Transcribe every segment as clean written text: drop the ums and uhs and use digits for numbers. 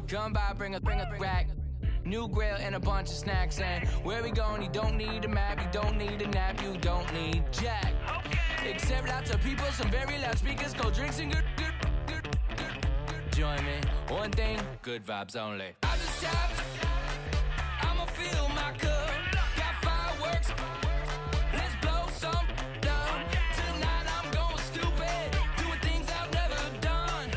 Come by, bring a rack. New grill and a bunch of snacks. And where we going, you don't need a map, you don't need a nap, you don't need jack. Except lots of people, some very loud speakers, cold drinks and good. Join me, one thing, good vibes only. I just tapped, I'ma fill my cup. Got fireworks, let's blow some down. Tonight I'm going stupid, doing things I've never done.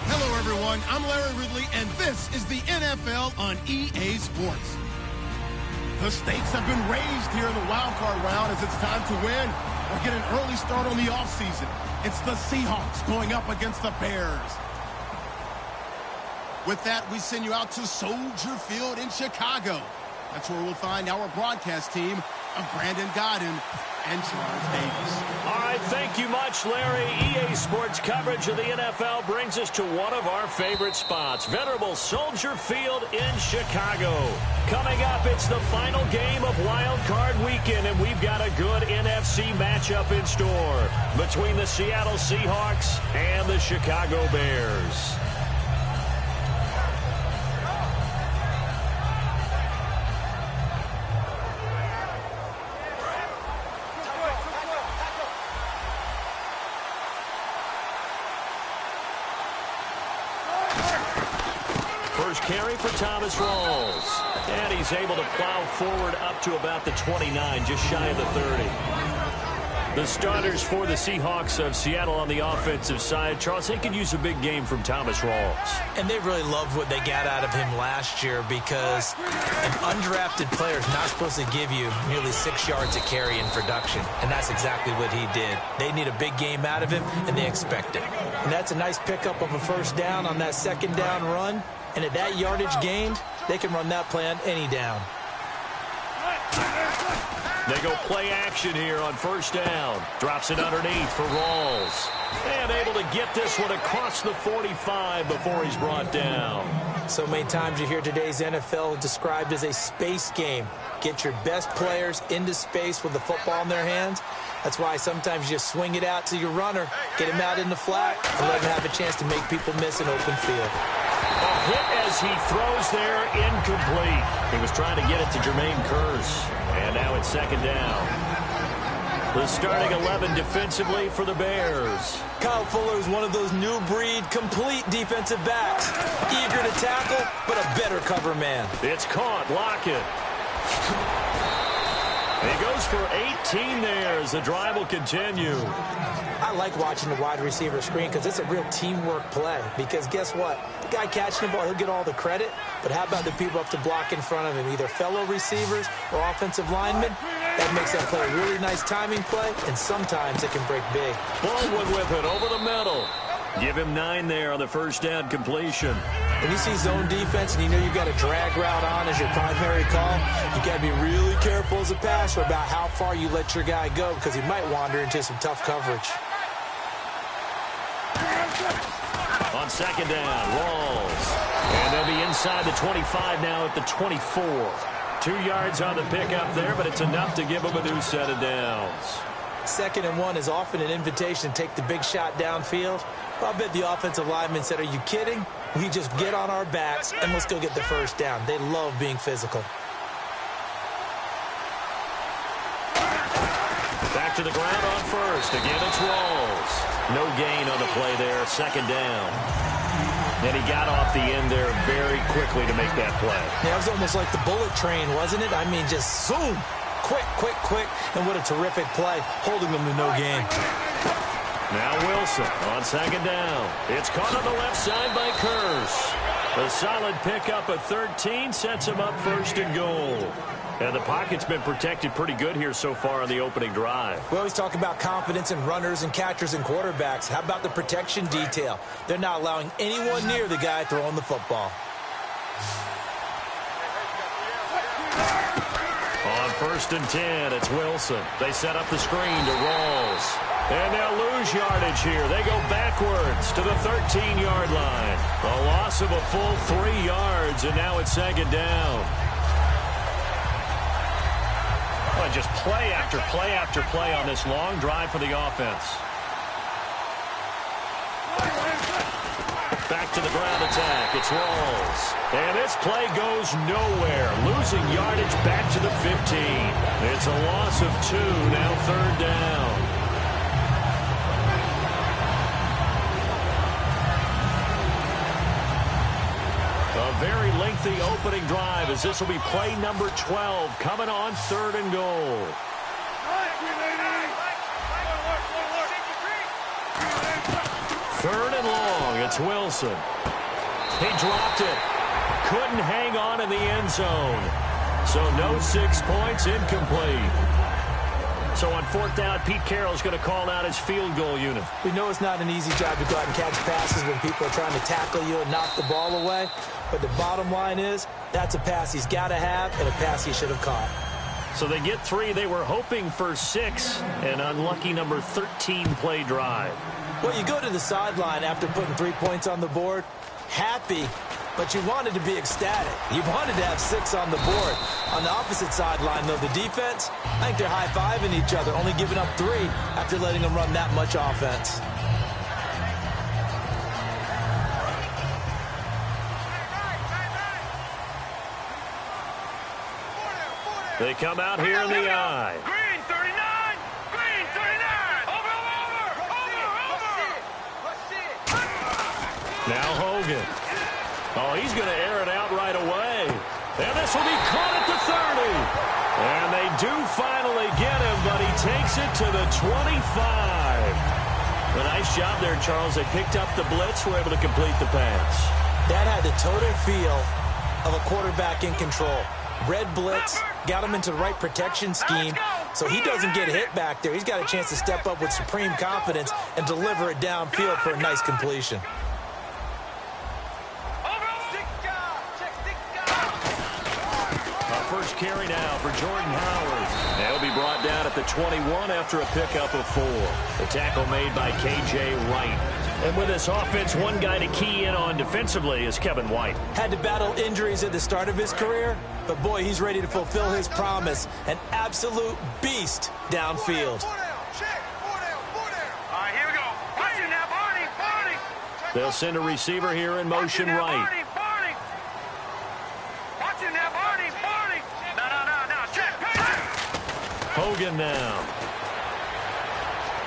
Hello everyone, I'm Larry Ridley, and this is the NFL on EA Sports. The stakes have been raised here in the wild card round as it's time to win or get an early start on the offseason. It's the Seahawks going up against the Bears. With that, we send you out to Soldier Field in Chicago. That's where we'll find our broadcast team of Brandon Godden and Charles Davis. All right, thank you much, Larry. EA Sports coverage of the NFL brings us to one of our favorite spots, venerable Soldier Field in Chicago. Coming up, it's the final game of Wild Card Weekend, and we've got a good NFC matchup in store between the Seattle Seahawks and the Chicago Bears. First carry for Thomas Rawls. And he's able to plow forward up to about the 29, just shy of the 30. The starters for the Seahawks of Seattle on the offensive side, Charles, they could use a big game from Thomas Rawls. And they really loved what they got out of him last year because an undrafted player is not supposed to give you nearly 6 yards a carry in production. And that's exactly what he did. They need a big game out of him, and they expect it. And that's a nice pickup of a first down on that second down run. And at that yardage gained, they can run that play on any down. They go play action here on first down. Drops it underneath for Rawls. And able to get this one across the 45 before he's brought down. So many times you hear today's NFL described as a space game. Get your best players into space with the football in their hands. That's why sometimes you just swing it out to your runner, get him out in the flat, and let him have a chance to make people miss an open field. A hit as he throws there, incomplete. He was trying to get it to Jermaine Kearse. And now it's second down. The starting 11 defensively for the Bears. Kyle Fuller is one of those new breed, complete defensive backs. Eager to tackle, but a better cover man. It's caught. Lockett. He goes for 18 there as the drive will continue. I like watching the wide receiver screen because it's a real teamwork play. Because guess what? The guy catching the ball, he'll get all the credit. But how about the people up to block in front of him, either fellow receivers or offensive linemen? That makes that play a really nice timing play, and sometimes it can break big. Baldwin with it over the middle. Give him 9 there on the first down completion. When you see zone defense and you know you've got a drag route on as your primary call, you got to be really careful as a passer about how far you let your guy go because he might wander into some tough coverage. On second down, Rawls. And they'll be inside the 25 now at the 24. 2 yards on the pickup there, but it's enough to give them a new set of downs. 2nd and 1 is often an invitation to take the big shot downfield. Well, I bet the offensive lineman said, are you kidding? We just get on our backs and let's go get the first down. They love being physical. Back to the ground on first. Again, it's Rawls. No gain on the play there. Second down. And he got off the end there very quickly to make that play. Yeah, it was almost like the bullet train, wasn't it? I mean, just zoom. Quick, quick, quick. And what a terrific play, holding them to no gain. Now Wilson on second down. It's caught on the left side by Kearse. A solid pickup of 13 sets him up first and goal. And the pocket's been protected pretty good here so far on the opening drive. We always talk about confidence in runners and catchers and quarterbacks. How about the protection detail? They're not allowing anyone near the guy throwing the football. On first and 10, it's Wilson. They set up the screen to Rawls. And they'll lose yardage here. They go backwards to the 13-yard line. A loss of a full 3 yards, and now it's second down. Well, just play after play after play on this long drive for the offense. Back to the ground attack. It's Rawls. And this play goes nowhere. Losing yardage back to the 15. It's a loss of 2. Now 3rd down. A very lengthy opening drive as this will be play number 12 coming on 3rd and goal. 3rd and long. It's Wilson. He dropped it. Couldn't hang on in the end zone. So no 6 points, incomplete. So on 4th down, Pete Carroll's going to call out his field goal unit. We know it's not an easy job to go out and catch passes when people are trying to tackle you and knock the ball away. But the bottom line is, that's a pass he's got to have and a pass he should have caught. So they get 3. They were hoping for 6. An unlucky number 13 play drive. Well, you go to the sideline after putting 3 points on the board, happy, but you wanted to be ecstatic. You wanted to have 6 on the board. On the opposite sideline, though, the defense, I think they're high-fiving each other, only giving up 3 after letting them run that much offense. They come out here in the eye. Green 39! Green 39! Over! Now Hogan. Oh, he's going to air it out right away. And this will be caught at the 30. And they do finally get him, but he takes it to the 25. A nice job there, Charles. They picked up the blitz, were able to complete the pass. That had the total feel of a quarterback in control. Red blitz, got him into the right protection scheme, so he doesn't get hit back there. He's got a chance to step up with supreme confidence and deliver it downfield for a nice completion. First carry now for Jordan Howard. He'll be brought down at the 21 after a pickup of 4. The tackle made by K.J. Wright. And with this offense, one guy to key in on defensively is Kevin White. Had to battle injuries at the start of his career, but boy, he's ready to fulfill his promise. An absolute beast downfield. All right, here we go. Watch it now, Barney. They'll send a receiver here in motion right. Barney. Watch it now, Barney. No, check. Hogan now.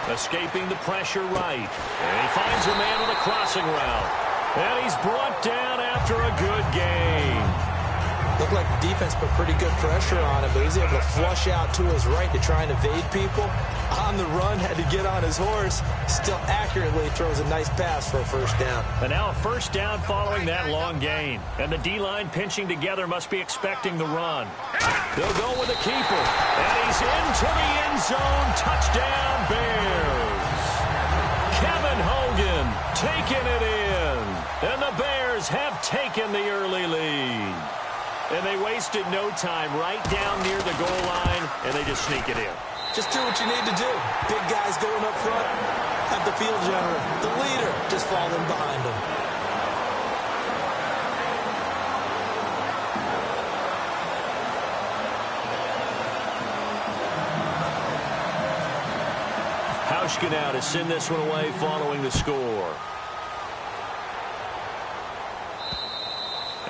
Escaping the pressure right. And he finds a man on a crossing route. And he's brought down after a good gain. Looked like the defense put pretty good pressure on him, but he's able to flush out to his right to try and evade people. On the run, had to get on his horse. Still accurately throws a nice pass for a first down. And now a first down following that long gain. And the D-line pinching together must be expecting the run. They'll go with the keeper. And he's into the end zone. Touchdown, Bears. Kevin Hogan taking it in. And the Bears have taken the early lead. And they wasted no time right down near the goal line, and they just sneak it in. Just do what you need to do. Big guys going up front, have the field general, the leader, just falling behind them. Hauschka now to send this one away following the score.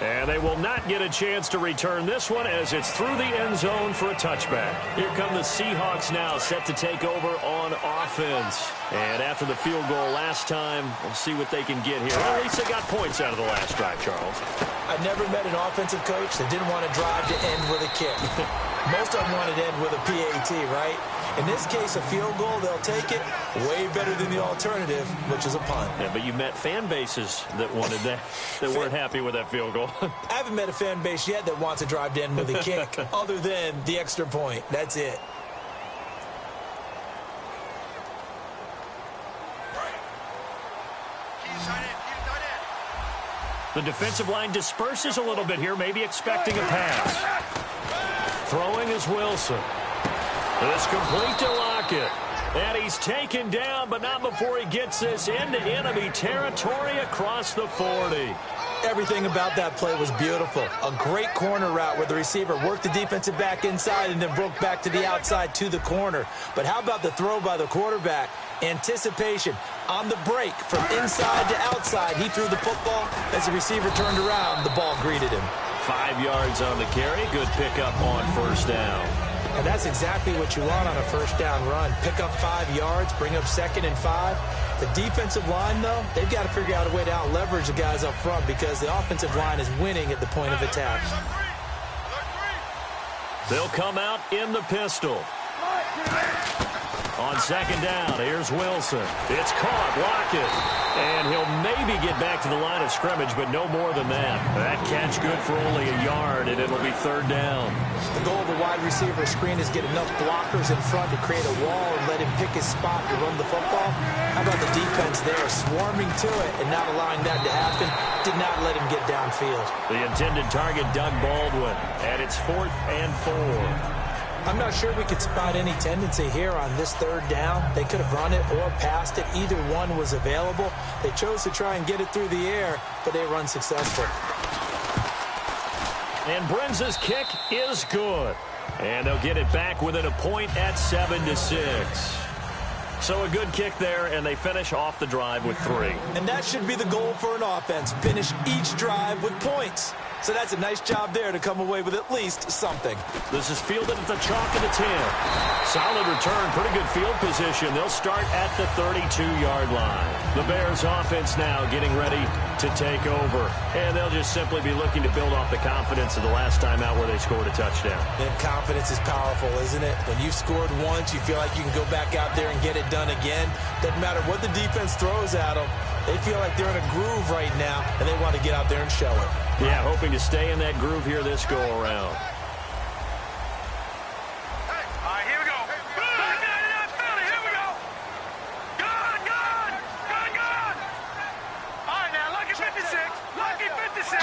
And they will not get a chance to return this one as it's through the end zone for a touchback. Here come the Seahawks now set to take over on offense. And after the field goal last time, we'll see what they can get here. Well, at least they got points out of the last drive, Charles. I never met an offensive coach that didn't want to drive to end with a kick. Most of them wanted to end with a PAT, right? In this case, a field goal, they'll take it. Way better than the alternative, which is a punt. Yeah, but you met fan bases that wanted that, that weren't happy with that field goal. I haven't met a fan base yet that wants to drive to end with a kick, other than the extra point. That's it. The defensive line disperses a little bit here, maybe expecting a pass. Throwing is Wilson. It's complete to Lockett. And he's taken down, but not before he gets this into enemy territory across the 40. Everything about that play was beautiful. A great corner route where the receiver worked the defensive back inside and then broke back to the outside to the corner. But how about the throw by the quarterback? Anticipation, On the break, from inside to outside, he threw the football. As the receiver turned around, the ball greeted him. 5 yards on the carry. Good pickup on first down. And that's exactly what you want on a first down run. Pick up 5 yards, bring up 2nd and 5. The defensive line, though, they've got to figure out a way to out-leverage the guys up front because the offensive line is winning at the point of attack. They'll come out in the pistol. On second down, here's Wilson. It's caught, Lockett. And he'll maybe get back to the line of scrimmage, but no more than that. That catch good for only a yard, and it'll be third down. The goal of a wide receiver screen is get enough blockers in front to create a wall and let him pick his spot to run the football. How about the defense there, swarming to it and not allowing that to happen? Did not let him get downfield. The intended target, Doug Baldwin, and it's 4th and 4. I'm not sure we could spot any tendency here on this third down. They could have run it or passed it. Either one was available. They chose to try and get it through the air, but they were unsuccessful. And Brenza's kick is good. And they'll get it back within a point at 7-6. So a good kick there, and they finish off the drive with 3. And that should be the goal for an offense. Finish each drive with points. So that's a nice job there to come away with at least something. This is fielded at the chalk of the 10. Solid return, pretty good field position. They'll start at the 32-yard line. The Bears offense now getting ready to take over. And they'll just simply be looking to build off the confidence of the last time out where they scored a touchdown. And confidence is powerful, isn't it? When you've scored once, you feel like you can go back out there and get it done again. Doesn't matter what the defense throws at them. They feel like they're in a groove right now, and they want to get out there and show it. Yeah, hoping to stay in that groove here this go-around. Hey, all right, here we go. Back out of that belly, here we go. Gone, gone, gone, gone. All right, now, lucky 56, lucky 56.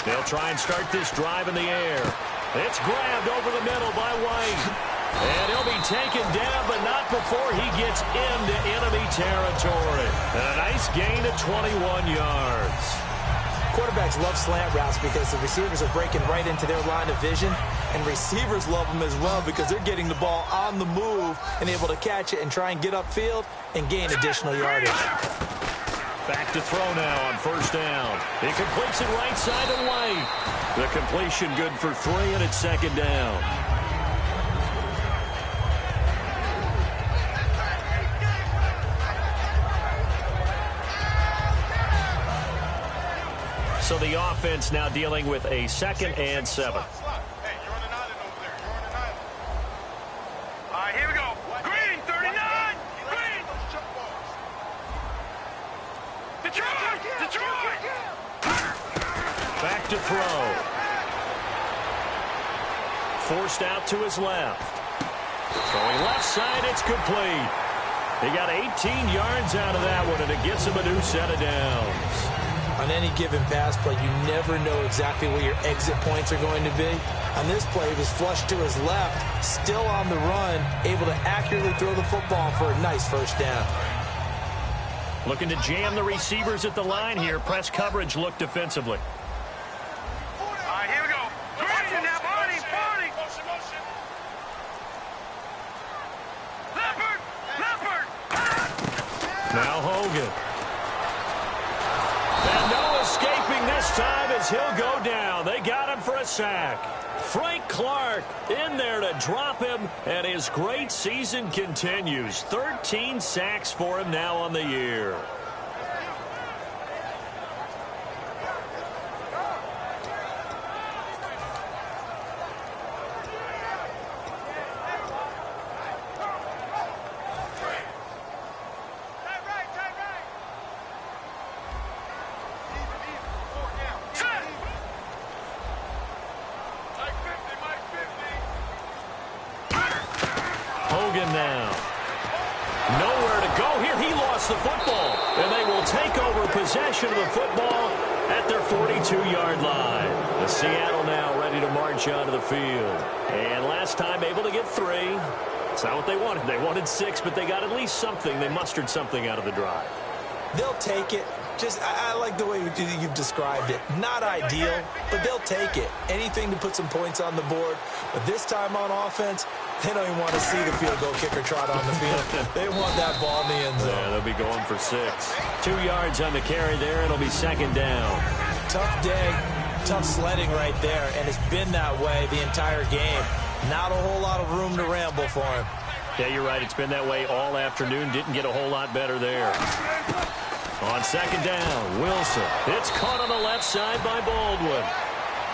They'll try and start this drive in the air. It's grabbed over the middle by White. And he'll be taken down, but not before he gets into enemy territory. And a nice gain of 21 yards. Quarterbacks love slant routes because the receivers are breaking right into their line of vision. And receivers love them as well because they're getting the ball on the move and able to catch it and try and get upfield and gain additional yardage. Back to throw now on first down. He completes it right side to White. The completion good for 3, and it's second down. So the offense now dealing with a 2nd and 7. Hey, you're on an island over there. You're on an island. All right, here we go. Green, 39. Green. Detroit. Detroit. Back to throw. Forced out to his left. Throwing left side, it's complete. He got 18 yards out of that one, and it gets him a new set of downs. On any given pass play, you never know exactly where your exit points are going to be. On this play, he was flushed to his left, still on the run, able to accurately throw the football for a nice first down. Looking to jam the receivers at the line here. Press coverage look defensively. All right, here we go. Green, now, Barney. Leopard. Now Hogan. And no escaping this time as he'll go down. They got him for a sack. Frank Clark in there to drop him, and his great season continues. 13 sacks for him now on the year. Hogan now. Nowhere to go here. He lost the football. And they will take over possession of the football at their 42-yard line. The Seattle now ready to march onto the field. And last time able to get 3. It's not what they wanted. They wanted 6, but they got at least something. They mustered something out of the drive. They'll take it. I like the way you've described it. Not ideal, but they'll take it. Anything to put some points on the board. But this time on offense, They don't even want to see the field goal kicker trot on the field. They want that ball in the end zone. Yeah, they'll be going for 6. 2 yards on the carry there. It'll be second down. Tough day, tough sledding right there, and it's been that way the entire game. Not a whole lot of room to ramble for him. Yeah, you're right. It's been that way all afternoon. Didn't get a whole lot better there. On second down, Wilson. It's caught on the left side by Baldwin.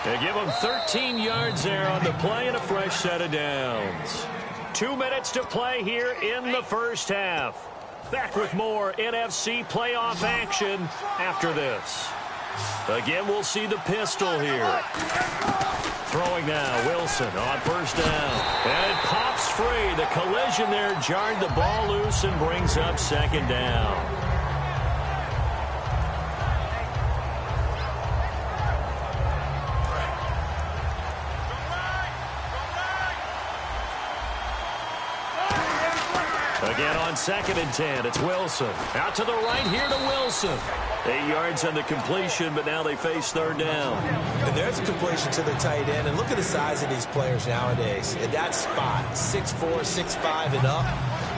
They give him 13 yards there on the play and a fresh set of downs. 2 minutes to play here in the first half. Back with more NFC playoff action after this. Again, we'll see the pistol here. Throwing now, Wilson on first down. And it pops free. The collision there jarred the ball loose and brings up second down. Again on second and 10, it's Wilson. Out to the right here to Wilson. 8 yards on the completion, but now they face third down. And there's a completion to the tight end. And look at the size of these players nowadays. At that spot, 6'4", 6'5", and up.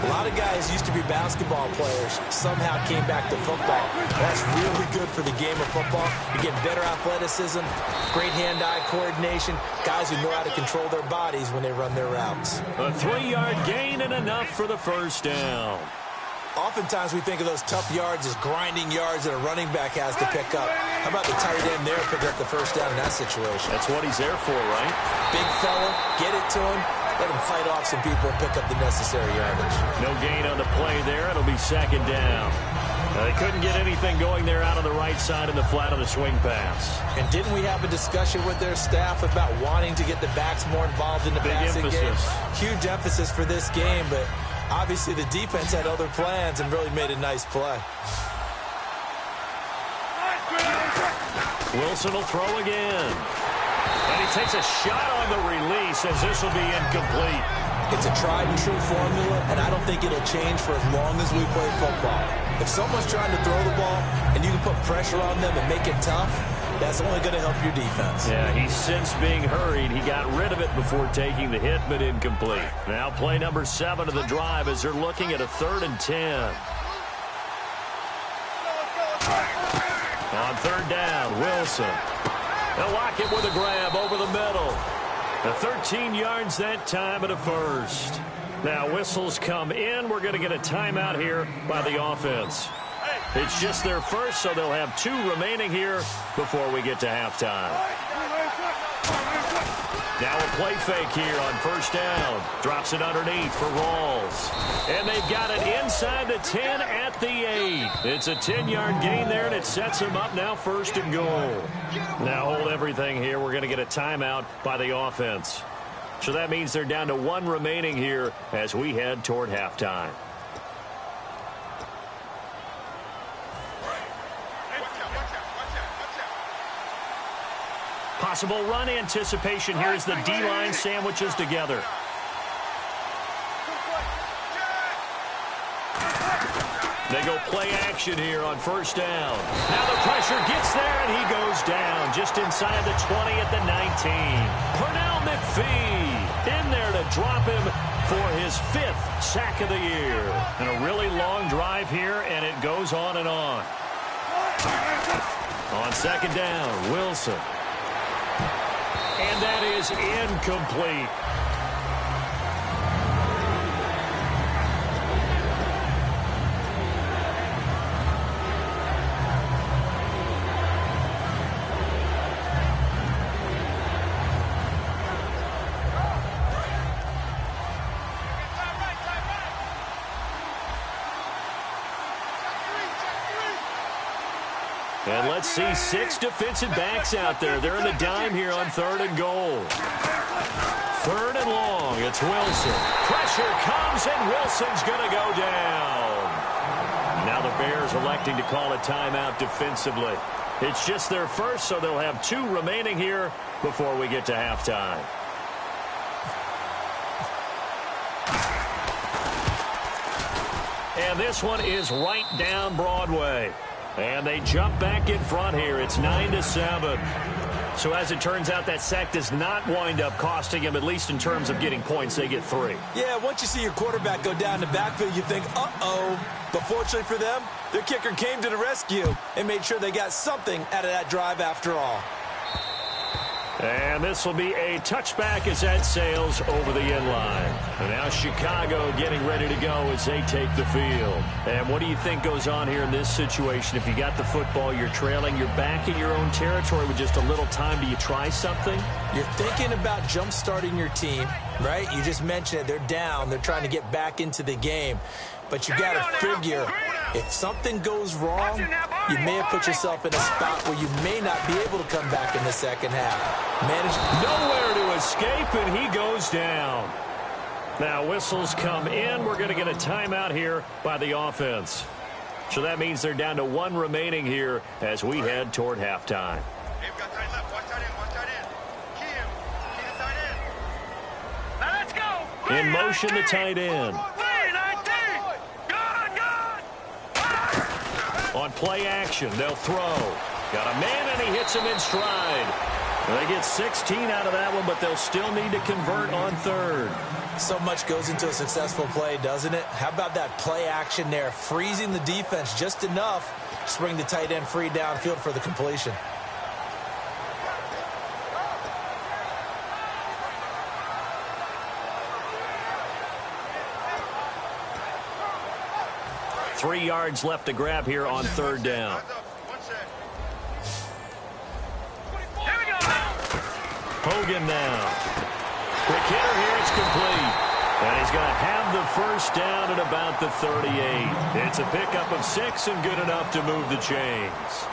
A lot of guys used to be basketball players, somehow came back to football. That's really good for the game of football. You get better athleticism, great hand-eye coordination, guys who know how to control their bodies when they run their routes. A 3-yard gain and enough for the first down. Oftentimes we think of those tough yards as grinding yards that a running back has to pick up. How about the tight end there picking up the first down in that situation? That's what he's there for, right? Big fella, get it to him, let him fight off some people and pick up the necessary yardage. No gain on the play there. It'll be second down. They couldn't get anything going there out on the right side in the flat of the swing pass. And didn't we have a discussion with their staff about wanting to get the backs more involved in the passing game? Huge emphasis for this game, but obviously the defense had other plans and really made a nice play. Wilson will throw again. And he takes a shot on the release as this will be incomplete. It's a tried and true formula, and I don't think it'll change for as long as we play football. If someone's trying to throw the ball and you can put pressure on them and make it tough, that's only going to help your defense. Yeah, he's since being hurried. He got rid of it before taking the hit, but incomplete. Now play number 7 of the drive as they're looking at a 3rd and 10. On third down, Wilson. They'll lock it with a grab over the middle. The 13 yards that time and a first. Now whistles come in. We're going to get a timeout here by the offense. It's just their first, so they'll have 2 remaining here before we get to halftime. Now a play fake here on first down. Drops it underneath for Rawls. And they've got it inside the 10 at the 8. It's a 10-yard gain there, and it sets them up now 1st and goal. Now hold everything here. We're going to get a timeout by the offense. So that means they're down to 1 remaining here as we head toward halftime. Possible run anticipation here as the D-line sandwiches together. They go play action here on first down. Now the pressure gets there, and he goes down just inside the 20 at the 19. Pernell McPhee in there to drop him for his 5th sack of the year. And a really long drive here, and it goes on and on. On second down, Wilson. And that is incomplete. And let's see 6 defensive backs out there. They're in the dime here on 3rd and goal. 3rd and long. It's Wilson. Pressure comes, and Wilson's going to go down. Now the Bears electing to call a timeout defensively. It's just their first, so they'll have 2 remaining here before we get to halftime. And this one is right down Broadway. And they jump back in front here. It's 9-7. So as it turns out, that sack does not wind up costing him, at least in terms of getting points. They get 3. Yeah, once you see your quarterback go down the backfield, you think, uh-oh. But fortunately for them, their kicker came to the rescue and made sure they got something out of that drive after all. And this will be a touchback as that sails over the end line. And now Chicago getting ready to go as they take the field. And what do you think goes on here in this situation? If you got the football, you're trailing, you're back in your own territory with just a little time. Do you try something? You're thinking about jump-starting your team, right? You just mentioned it. They're down. They're trying to get back into the game. But you got to figure, if something goes wrong, you may have put yourself in a spot where you may not be able to come back in the second half. Nowhere to escape, and he goes down. Now whistles come in. We're going to get a timeout here by the offense. So that means they're down to 1 remaining here as we head toward halftime. Hey, we got tight left. Watch tight end. Key him. Key the tight end. Now let's go. In motion, the tight end. On play action, they'll throw. Got a man, and he hits him in stride. They get 16 out of that one, but they'll still need to convert on 3rd. So much goes into a successful play, doesn't it? How about that play action there, freezing the defense just enough to bring the tight end free downfield for the completion. Three yards left to grab here on 3rd down. Hogan now. Quick hitter here, it's complete. And he's going to have the first down at about the 38. It's a pickup of 6 and good enough to move the chains.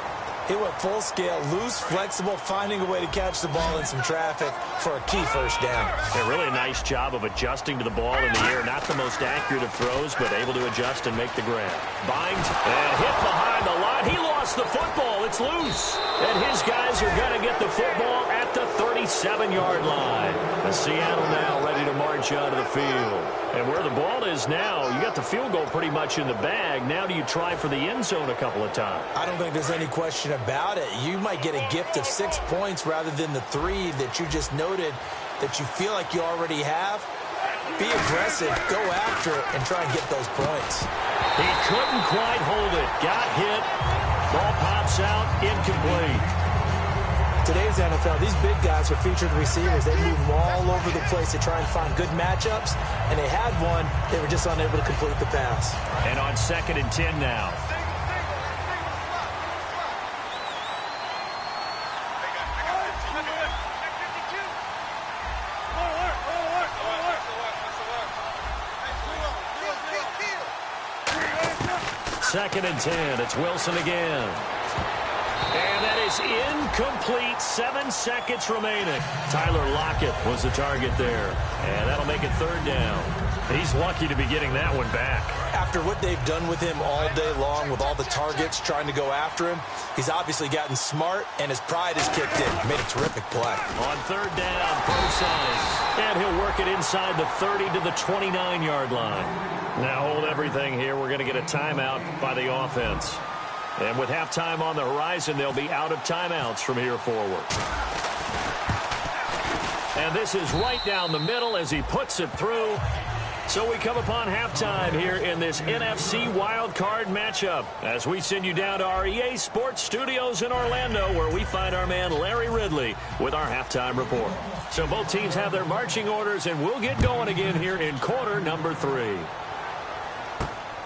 He went full scale, loose, flexible, finding a way to catch the ball in some traffic for a key first down. A really nice job of adjusting to the ball in the air. Not the most accurate of throws, but able to adjust and make the grab. Binds and hit behind the line. He lost the football. It's loose. And his guys are going to get the football at the 37-yard line. And Seattle now ready to march out of the field. And where the ball is now, you got the field goal pretty much in the bag. Now do you try for the end zone a couple of times? I don't think there's any question about it. You might get a gift of 6 points rather than the 3 that you just noted that you feel like you already have. Be aggressive, go after it, and try and get those points. He couldn't quite hold it. Got hit. Ball pops out, incomplete. Today's NFL, these big guys are featured receivers. They move them all over the place to try and find good matchups, and they had one. They were just unable to complete the pass. And on 2nd and 10 now. Second and 10. It's Wilson again. And that is incomplete. 7 seconds remaining. Tyler Lockett was the target there. And that'll make it 3rd down. He's lucky to be getting that one back. After what they've done with him all day long with all the targets trying to go after him, he's obviously gotten smart, and his pride has kicked in. Made a terrific play. On 3rd down, Process. And he'll work it inside the 30 to the 29-yard line. Now hold everything here. We're going to get a timeout by the offense. And with halftime on the horizon, they'll be out of timeouts from here forward. And this is right down the middle as he puts it through. So we come upon halftime here in this NFC wildcard matchup as we send you down to our EA Sports Studios in Orlando, where we find our man Larry Ridley with our halftime report. So both teams have their marching orders, and we'll get going again here in quarter number 3.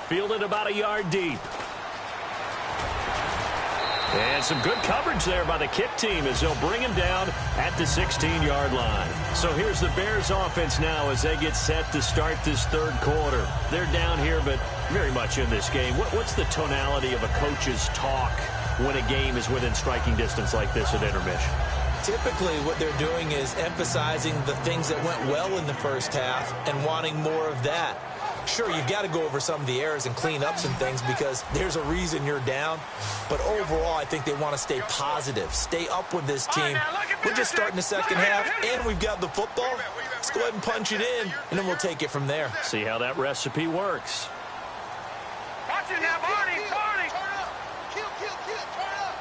Fielded about a yard deep. And some good coverage there by the kick team as they'll bring him down at the 16-yard line. So here's the Bears offense now as they get set to start this 3rd quarter. They're down here, but very much in this game. What's the tonality of a coach's talk when a game is within striking distance like this at intermission? Typically, what they're doing is emphasizing the things that went well in the first half and wanting more of that. Sure, you've got to go over some of the errors and clean up some things because there's a reason you're down. But overall, I think they want to stay positive, stay up with this team. We're just starting the second half, and we've got the football. Let's go ahead and punch it in, and then we'll take it from there. See how that recipe works. Watch it now, Barney. Barney. Turn up. Kill, turn up.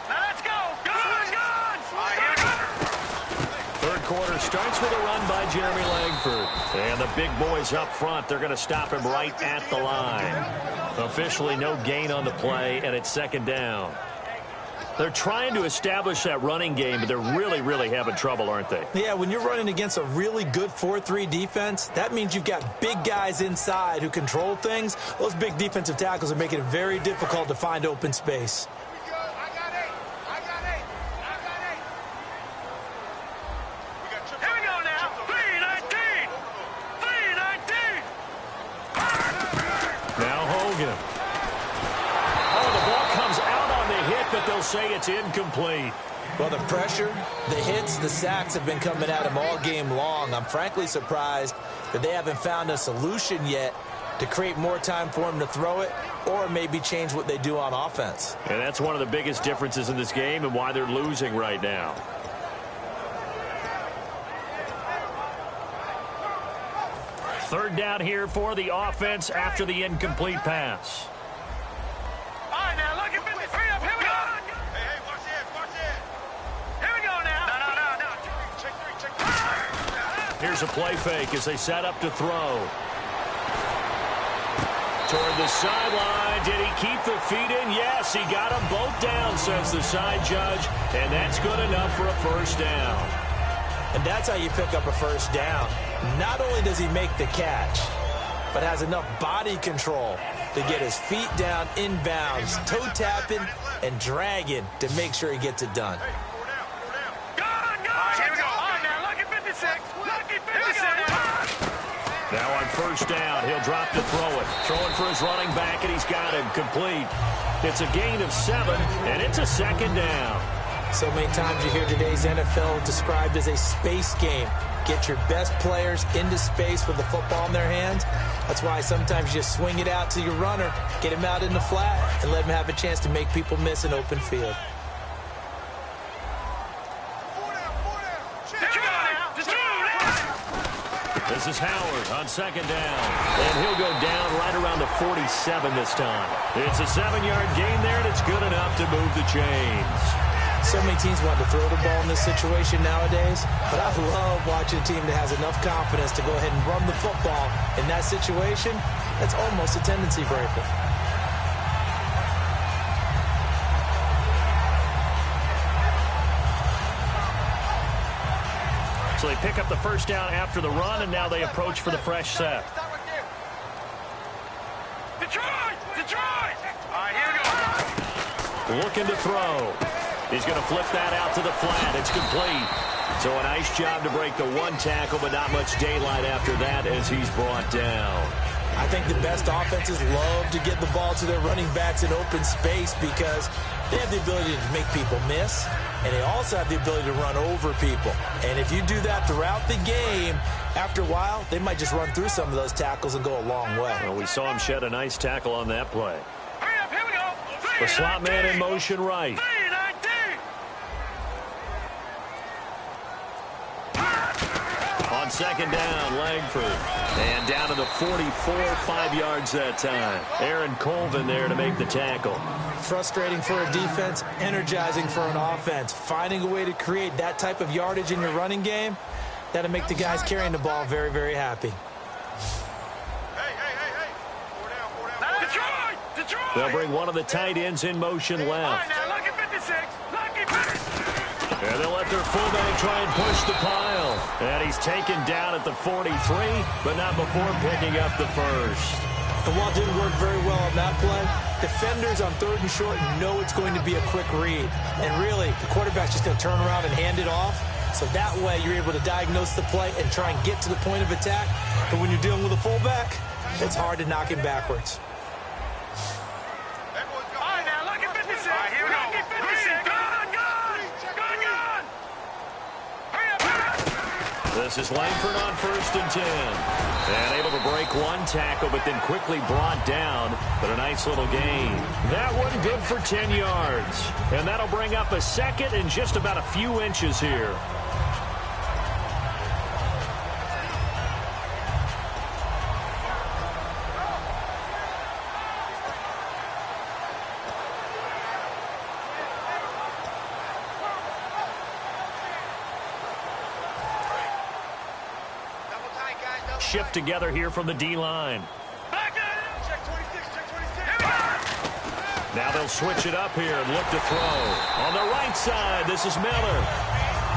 Now let's go. Go. starts with a run by Jeremy Langford. And the big boys up front, they're going to stop him right at the line. Officially no gain on the play, and it's second down. They're trying to establish that running game, but they're really having trouble, aren't they? Yeah, when you're running against a really good 4-3 defense, that means you've got big guys inside who control things. Those big defensive tackles are making it very difficult to find open space. But they'll say it's incomplete. Well, the pressure, the hits, the sacks have been coming at him all game long. I'm frankly surprised that they haven't found a solution yet to create more time for him to throw it or maybe change what they do on offense. And that's one of the biggest differences in this game and why they're losing right now. Third down here for the offense after the incomplete pass. Here's a play fake as they set up to throw. Toward the sideline. Did he keep the feet in? Yes, he got them both down, says the side judge. And that's good enough for a first down. And that's how you pick up a first down. Not only does he make the catch, but has enough body control to get his feet down inbounds, toe tapping and dragging to make sure he gets it done. Now on first down, he'll drop to throw it. Throwing for his running back, and he's got him complete. It's a gain of 7, and it's a second down. So many times you hear today's NFL described as a space game. Get your best players into space with the football in their hands. That's why sometimes you just swing it out to your runner, get him out in the flat, and let him have a chance to make people miss an open field. This is Howard on second down. And he'll go down right around the 47 this time. It's a 7-yard gain there, and it's good enough to move the chains. So many teams want to throw the ball in this situation nowadays, but I love watching a team that has enough confidence to go ahead and run the football. In that situation, that's almost a tendency breaker. So they pick up the first down after the run, and now they approach for the fresh set. Detroit! Detroit! All right, here we go. Looking to throw. He's going to flip that out to the flat. It's complete. So a nice job to break the one tackle, but not much daylight after that as he's brought down. I think the best offenses love to get the ball to their running backs in open space because they have the ability to make people miss, and they also have the ability to run over people. And if you do that throughout the game, after a while, they might just run through some of those tackles and go a long way. Well, we saw him shed a nice tackle on that play. Hurry up, here we go. The slot man in motion right. On second down, Langford. And down to the 44, 5 yards that time. Aaron Colvin there to make the tackle. Frustrating for a defense, energizing for an offense. Finding a way to create that type of yardage in your running game, that'll make the guys carrying the ball very, very happy. Detroit! Detroit! They'll bring one of the tight ends in motion left. All right, now, lucky 56. Lucky 56. And they'll let their fullback try and push the pile. And he's taken down at the 43, but not before picking up the first. And while it didn't work very well on that play, defenders on 3rd and short know it's going to be a quick read. And really, the quarterback's just going to turn around and hand it off. So that way, you're able to diagnose the play and try and get to the point of attack. But when you're dealing with a fullback, it's hard to knock him backwards. All right, now, lucky 56. All right, here we go. Lucky 56. Gun! Hurry up, hurry up. This is Langford on 1st and 10. And able to break one tackle, but then quickly brought down. But a nice little gain. That one good for 10 yards. And that'll bring up a second and just about a few inches here. shift together here from the D-line. Now they'll switch it up here and look to throw. On the right side, this is Miller.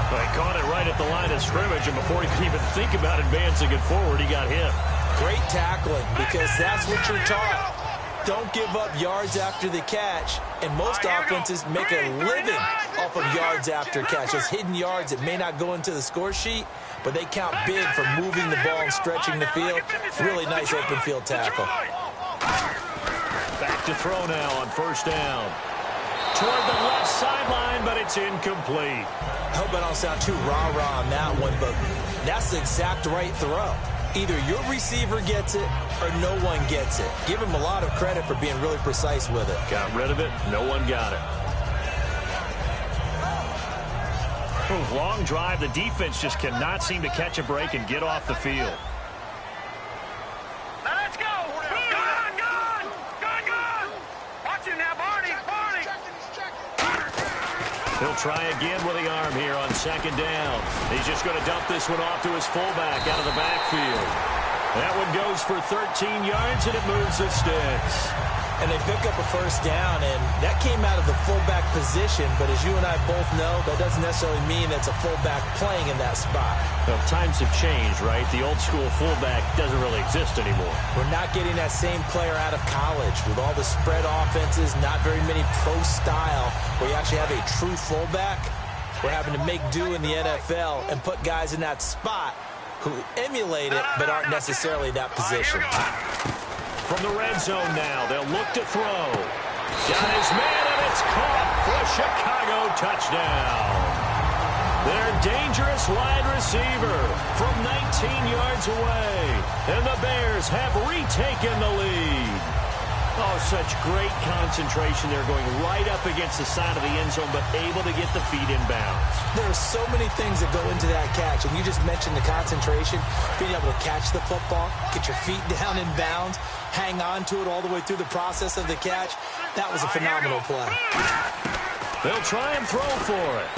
Well, he caught it right at the line of scrimmage, and before he could even think about advancing it forward, he got hit. Great tackling, because that's what you're taught. Don't give up yards after the catch, and most offenses make a living off of yards after catch. Those hidden yards that may not go into the score sheet, but they count big for moving the ball and stretching the field. Really nice open field tackle. Back to throw now on first down. Toward the left sideline, but it's incomplete. I hope I don't sound too rah-rah on that one, but that's the exact right throw. Either your receiver gets it or no one gets it. Give him a lot of credit for being really precise with it. Got rid of it. No one got it. Oh, long drive. The defense just cannot seem to catch a break and get off the field. Now let's go. Gone. Watch him now, Barney. He'll try again with the arm here on second down. He's just going to dump this one off to his fullback out of the backfield. That one goes for 13 yards, and it moves the sticks. And they pick up a first down, and that came out of the fullback position. But as you and I both know, that doesn't necessarily mean that's a fullback playing in that spot. Well, times have changed, right? The old school fullback doesn't really exist anymore. We're not getting that same player out of college with all the spread offenses, not very many pro style, where you actually have a true fullback. We're having to make do in the NFL and put guys in that spot who emulate it but aren't necessarily that position. From the red zone now, they'll look to throw. Got his man, and it's caught for a Chicago touchdown. Their dangerous wide receiver from 19 yards away. And the Bears have retaken the lead. Oh, such great concentration. They're going right up against the side of the end zone, but able to get the feet in bounds. There are so many things that go into that catch, and you just mentioned the concentration, being able to catch the football, get your feet down in bounds, hang on to it all the way through the process of the catch. That was a phenomenal play. They'll try and throw for it.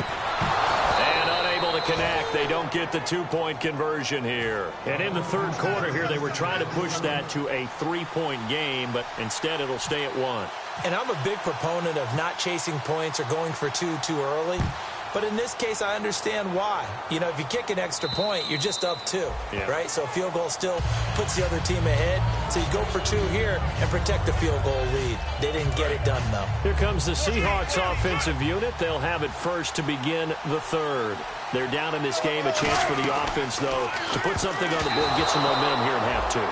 And unable to connect. They don't get the two-point conversion here. And in the third quarter here, they were trying to push that to a three-point game, but instead it'll stay at one. And I'm a big proponent of not chasing points or going for two too early. But in this case, I understand why. You know, if you kick an extra point, you're just up two, right? So a field goal still puts the other team ahead. So you go for two here and protect the field goal lead. They didn't get it done, though. Here comes the Seahawks offensive unit. They'll have it first to begin the third. They're down in this game. A chance for the offense, though, to put something on the board, get some momentum here in half two.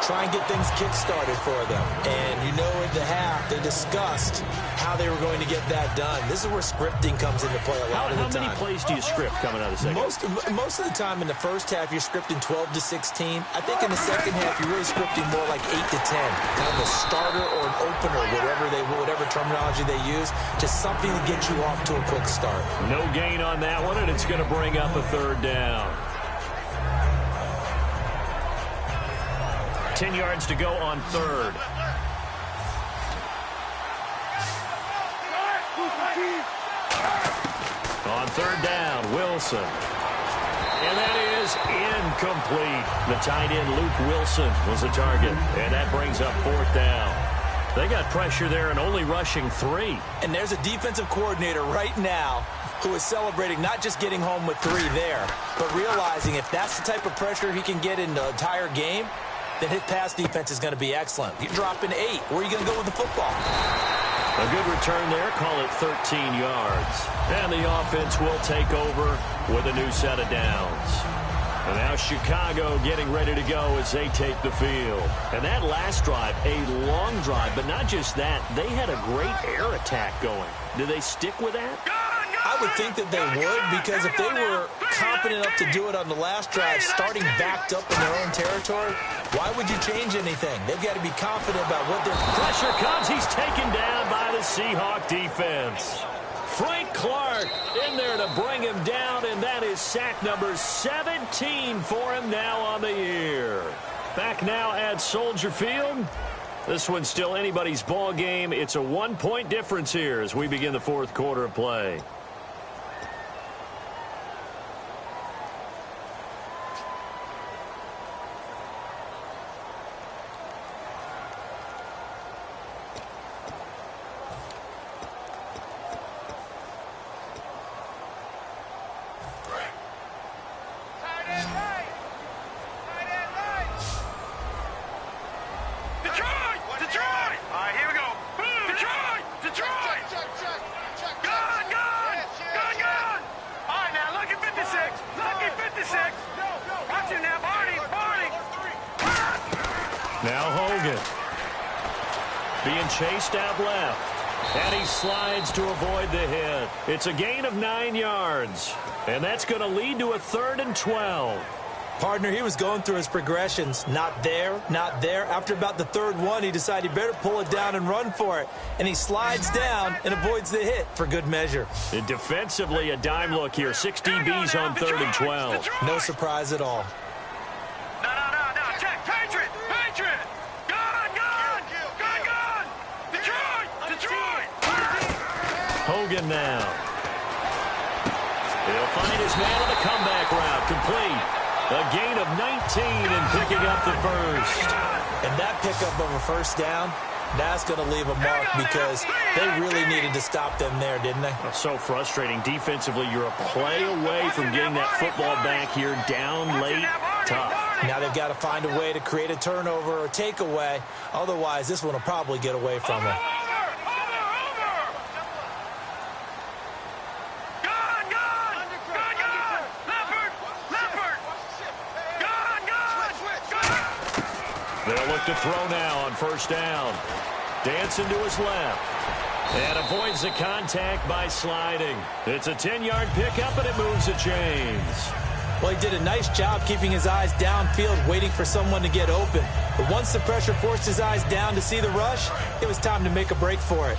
Try and get things kick-started for them. And you know at the half, they discussed how they were going to get that done. This is where scripting comes into play a lot of the time. How many plays do you script coming out of the second? Most of the time in the first half, you're scripting 12 to 16. I think in the second half, you're really scripting more like 8 to 10. Kind of a starter or an opener, whatever terminology they use, just something to get you off to a quick start. No gain on that one, and it's going to bring up a third down. 10 yards to go on third. On third down, Wilson. And that is incomplete. The tight end, Luke Wilson, was the target. And that brings up fourth down. They got pressure there and only rushing 3. And there's a defensive coordinator right now who is celebrating not just getting home with 3 there, but realizing if that's the type of pressure he can get in the entire game, then his pass defense is going to be excellent. You're dropping 8. Where are you going to go with the football? A good return there. Call it 13 yards. And the offense will take over with a new set of downs. And now Chicago getting ready to go as they take the field. And that last drive, a long drive, but not just that. They had a great air attack going. Do they stick with that? I would think that they would, because if they were confident enough to do it on the last drive, starting backed up in their own territory, why would you change anything? They've got to be confident about what their pressure comes. He's taken down by the Seahawk defense. Frank Clark in there to bring him down, and that is sack number 17 for him now on the year. Back now at Soldier Field. This one's still anybody's ball game. It's a 1-point difference here as we begin the fourth quarter of play. being chased out left. And he slides to avoid the hit. It's a gain of 9 yards. And that's going to lead to a 3rd and 12. Partner, he was going through his progressions. Not there, not there. After about the 3rd one, he decided he better pull it down and run for it. And he slides down and avoids the hit for good measure. And defensively, a dime look here. 6 DBs on 3rd and 12. No surprise at all. No. Check. Patriot. Gun. Detroit. Hogan now. He'll find his man on the comeback route. Complete. A gain of 19 and picking up the first. And that pickup of a first down, that's going to leave a mark because they really needed to stop them there, didn't they? So frustrating. Defensively, you're a play away from getting that football back here down late. Tough. Now they've got to find a way to create a turnover or takeaway. Otherwise, this one will probably get away from them. They'll look to throw now on first down. Dancing to his left. And avoids the contact by sliding. It's a 10-yard pickup, and it moves the chains. Well, he did a nice job keeping his eyes downfield, waiting for someone to get open. But once the pressure forced his eyes down to see the rush, it was time to make a break for it.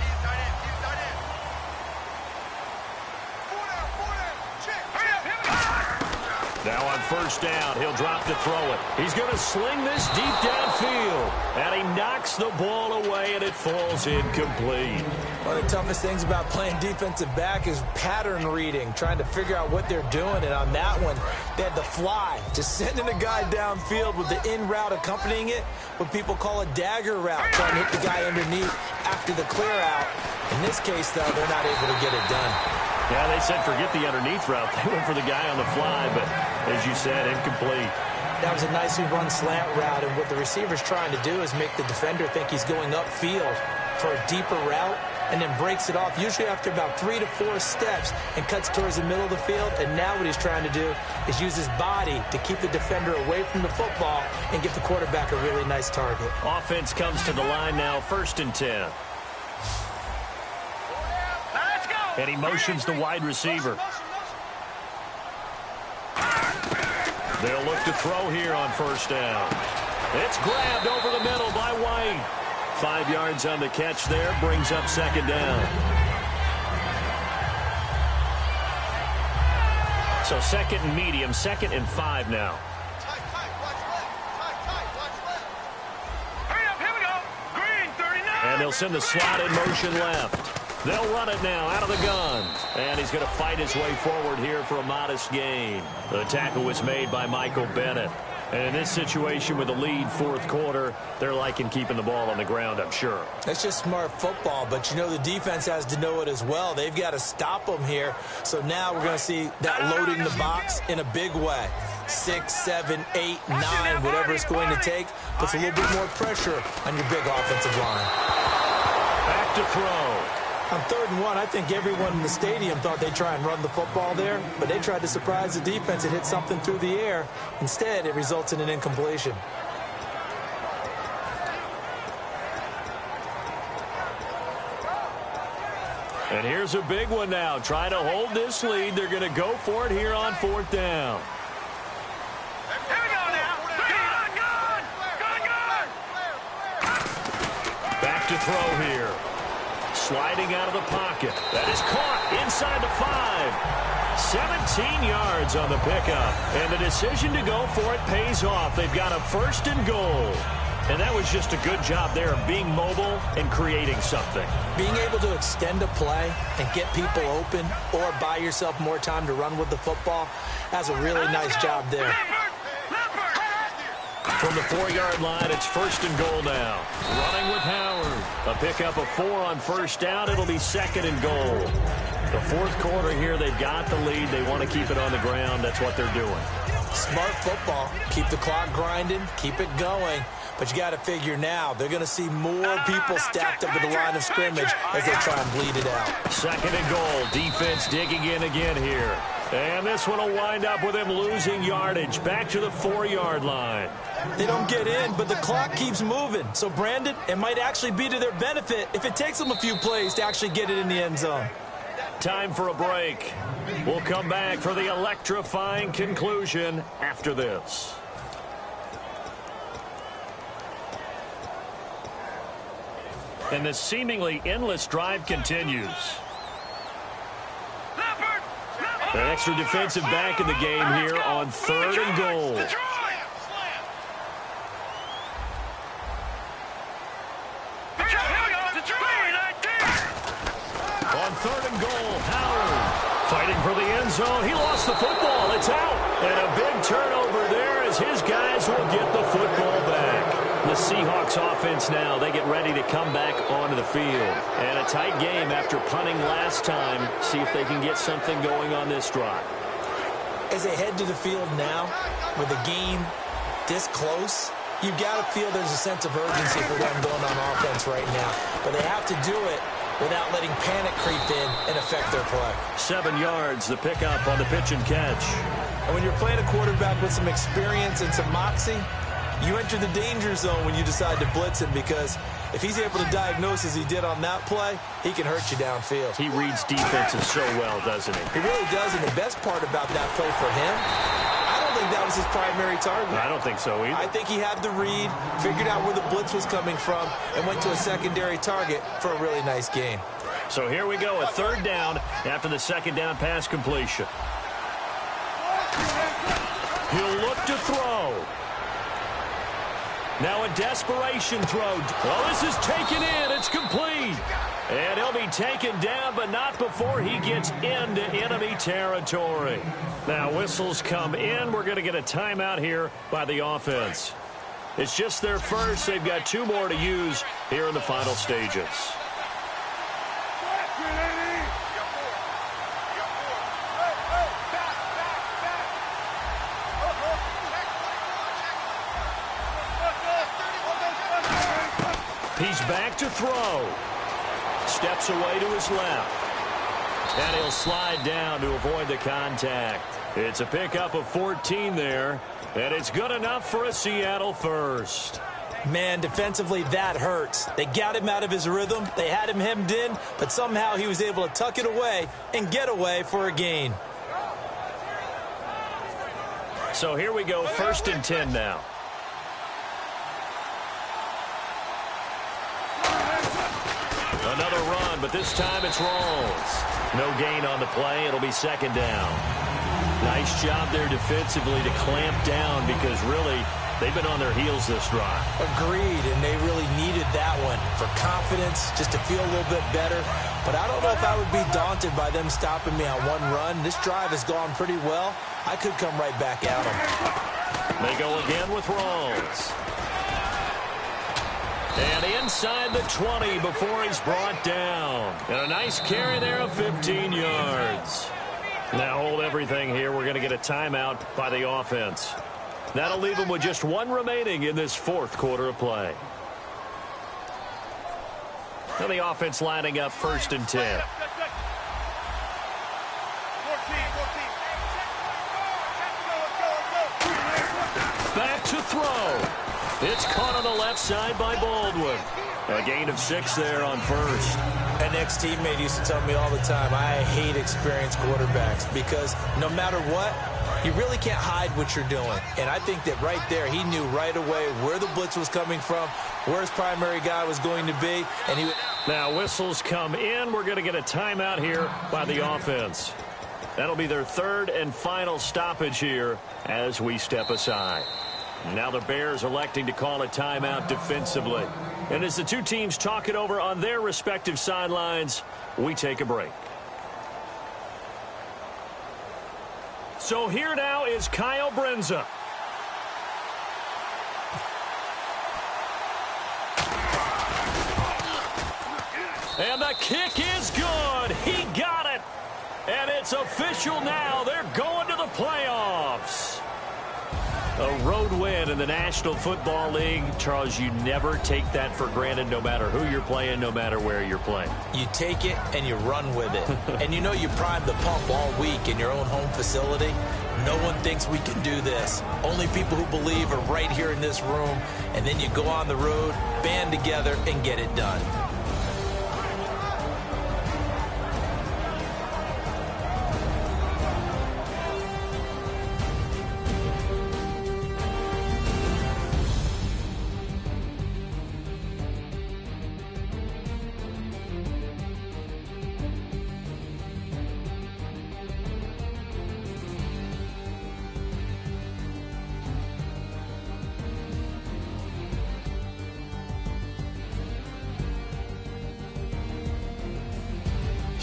Now on first down, he'll drop to throw it. He's going to sling this deep downfield. And he knocks the ball away, and it falls incomplete. One of the toughest things about playing defensive back is pattern reading, trying to figure out what they're doing. And on that one, they had the fly, just sending a guy downfield with the in route accompanying it, what people call a dagger route, trying to hit the guy underneath after the clear out. In this case, though, they're not able to get it done. Yeah, they said forget the underneath route. They went for the guy on the fly, but as you said, incomplete. That was a nicely run slant route, and what the receiver's trying to do is make the defender think he's going upfield for a deeper route, and then breaks it off, usually after about 3 to 4 steps, and cuts towards the middle of the field. And now what he's trying to do is use his body to keep the defender away from the football and give the quarterback a really nice target. Offense comes to the line now, 1st and 10. And he motions the wide receiver. They'll look to throw here on first down. It's grabbed over the middle by White. 5 yards on the catch there, brings up 2nd down. So 2nd and medium, 2nd and 5 now. Hurry up, here we go. Green, 39. And they'll send the slot in motion left. They'll run it now out of the gun. And he's going to fight his way forward here for a modest gain. The tackle was made by Michael Bennett. And in this situation with the lead 4th quarter, they're liking keeping the ball on the ground, I'm sure. It's just smart football, but you know the defense has to know it as well. They've got to stop them here. So now we're going to see that loading the box in a big way. 6, 7, 8, 9, whatever it's going to take, puts a little bit more pressure on your big offensive line. Back to throw. On 3rd and 1, I think everyone in the stadium thought they'd try and run the football there, but they tried to surprise the defense and hit something through the air. Instead, it results in an incompletion. And here's a big one now. Trying to hold this lead. They're going to go for it here on 4th down. Here we go now. Gun. Back to throw here. Sliding out of the pocket. That is caught inside the 5. 17 yards on the pickup. And the decision to go for it pays off. They've got a 1st and goal. And that was just a good job there of being mobile and creating something. Being able to extend a play and get people open or buy yourself more time to run with the football, that's a really nice job there. From the 4-yard line, it's 1st and goal now. Running with Howard. A pickup of 4 on first down. It'll be 2nd and goal. The 4th quarter here, they've got the lead. They want to keep it on the ground. That's what they're doing. Smart football. Keep the clock grinding. Keep it going. But you got to figure now, they're going to see more people stacked up at the line of scrimmage as they try and bleed it out. 2nd and goal. Defense digging in again here. And this one will wind up with him losing yardage. Back to the 4-yard line. They don't get in, but the clock keeps moving. So, Brandon, it might actually be to their benefit if it takes them a few plays to actually get it in the end zone. Time for a break. We'll come back for the electrifying conclusion after this. And the seemingly endless drive continues. An extra defensive back in the game here on 3rd and goal. On 3rd and goal, Howard fighting for the end zone. He lost the football. It's out. And a big turnover there as his guys will get the football back. The Seahawks offense now, they get ready to come back onto the field. And a tight game after punting last time. See if they can get something going on this drive. As they head to the field now, with the game this close, you've got to feel there's a sense of urgency for them going on offense right now. But they have to do it without letting panic creep in and affect their play. 7 yards, the pickup on the pitch and catch. And when you're playing a quarterback with some experience and some moxie, you enter the danger zone when you decide to blitz him, because if he's able to diagnose as he did on that play, he can hurt you downfield. He reads defenses so well, doesn't he? He really does, and the best part about that play for him, I don't think that was his primary target. I don't think so either. I think he had the read, figured out where the blitz was coming from, and went to a secondary target for a really nice gain. So here we go, a 3rd down after the 2nd down pass completion. He'll look to throw. Now a desperation throw. Oh, this is taken in. It's complete. And he'll be taken down, but not before he gets into enemy territory. Now whistles come in. We're going to get a timeout here by the offense. It's just their first. They've got 2 more to use here in the final stages. He's back to throw. Steps away to his left. And he'll slide down to avoid the contact. It's a pickup of 14 there. And it's good enough for a Seattle first. Man, defensively, that hurts. They got him out of his rhythm. They had him hemmed in, but somehow he was able to tuck it away and get away for a gain. So here we go, 1st and 10 now. Another run, but this time it's Rawls. No gain on the play. It'll be 2nd down. Nice job there defensively to clamp down, because really they've been on their heels this drive. Agreed, and they really needed that one for confidence, just to feel a little bit better. But I don't know if I would be daunted by them stopping me on one run. This drive has gone pretty well. I could come right back at them. They go again with Rawls. And inside the 20 before he's brought down. And a nice carry there of 15 yards. Now hold everything here. We're going to get a timeout by the offense. That'll leave them with just 1 remaining in this 4th quarter of play. Now the offense lining up 1st and 10. Back to throw. It's caught on the left side by Baldwin. A gain of 6 there on 1st. An ex-teammate used to tell me all the time, I hate experienced quarterbacks, because no matter what, you really can't hide what you're doing. And I think that right there, he knew right away where the blitz was coming from, where his primary guy was going to be. And he. Now whistles come in. We're going to get a timeout here by the offense. That'll be their 3rd and final stoppage here as we step aside. Now the Bears electing to call a timeout defensively. And as the 2 teams talk it over on their respective sidelines, we take a break. So here now is Kyle Brenza. And the kick is good. He got it. And it's official now. They're going to the playoffs. A road win in the National Football League. Charles, you never take that for granted, no matter who you're playing, no matter where you're playing. You take it and you run with it. And you know you prime the pump all week in your own home facility. No one thinks we can do this. Only people who believe are right here in this room. And then you go on the road, band together, and get it done.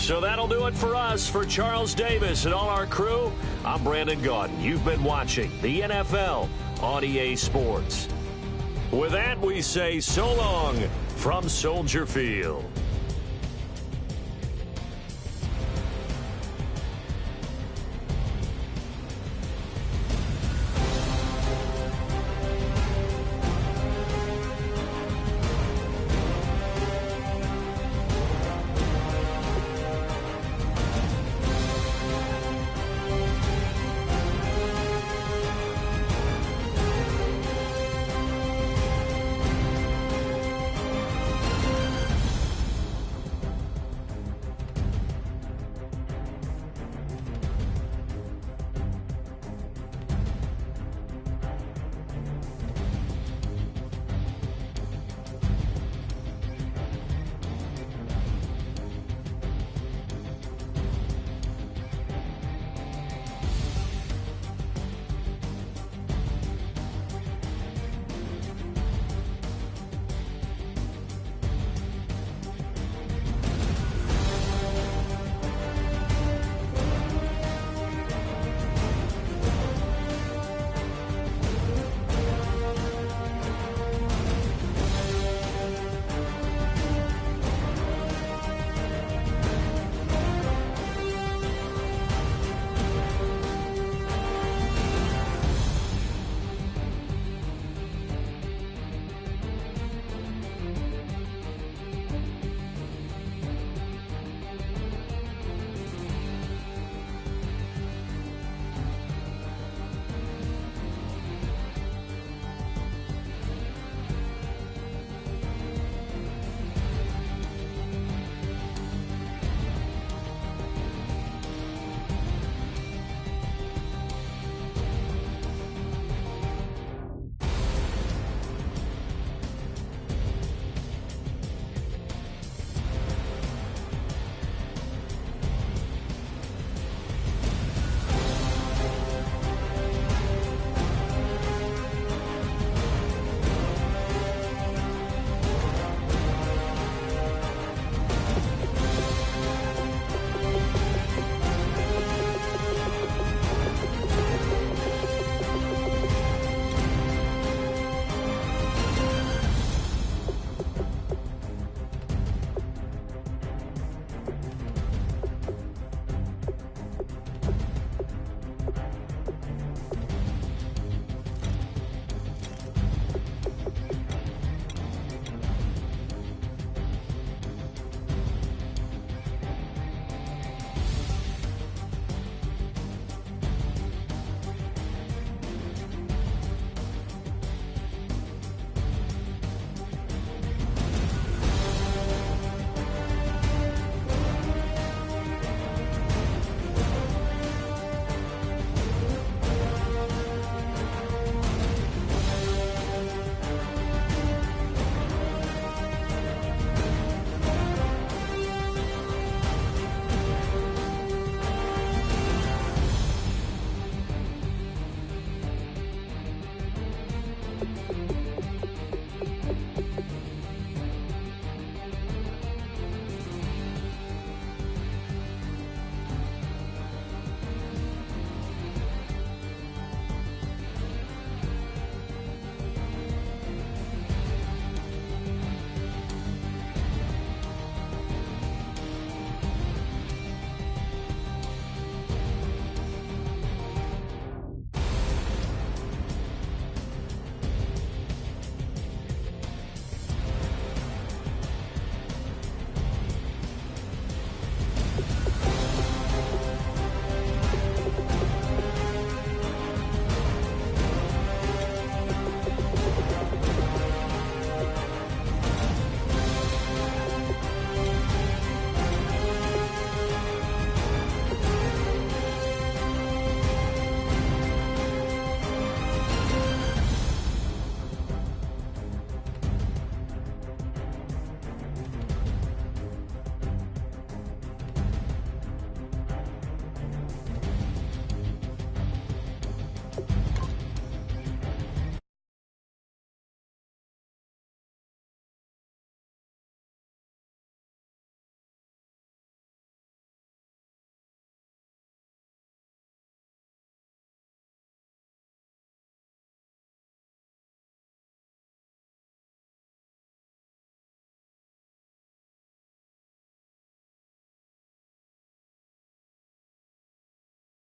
So that'll do it for us. For Charles Davis and all our crew, I'm Brandon Gaudin. You've been watching the NFL on EA Sports. With that, we say so long from Soldier Field.